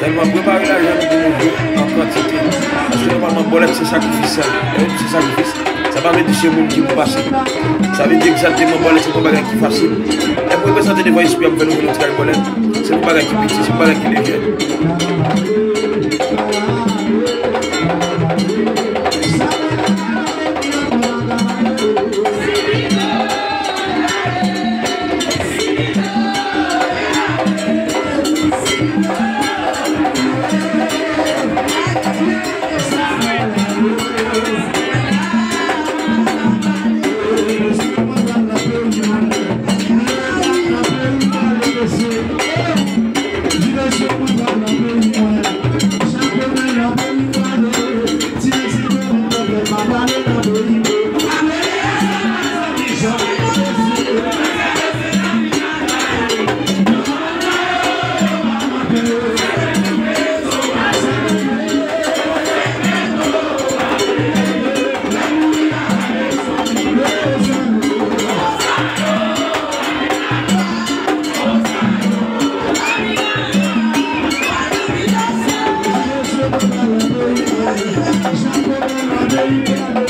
Seulement préparer l'argent pour nous jouer en quantité. Parce que normalement, bolette, c'est sacrifice. C'est sacrifice. Ça va mettre chez nous qui pour passer. Ça veut dire exactement bolette, c'est pas un bagage qui est facile. Et pour représenter devant l'esprit, on fait nous notre bolette. C'est pas un bagage qui est petit, c'est pas un bagage qui est léger. Baby,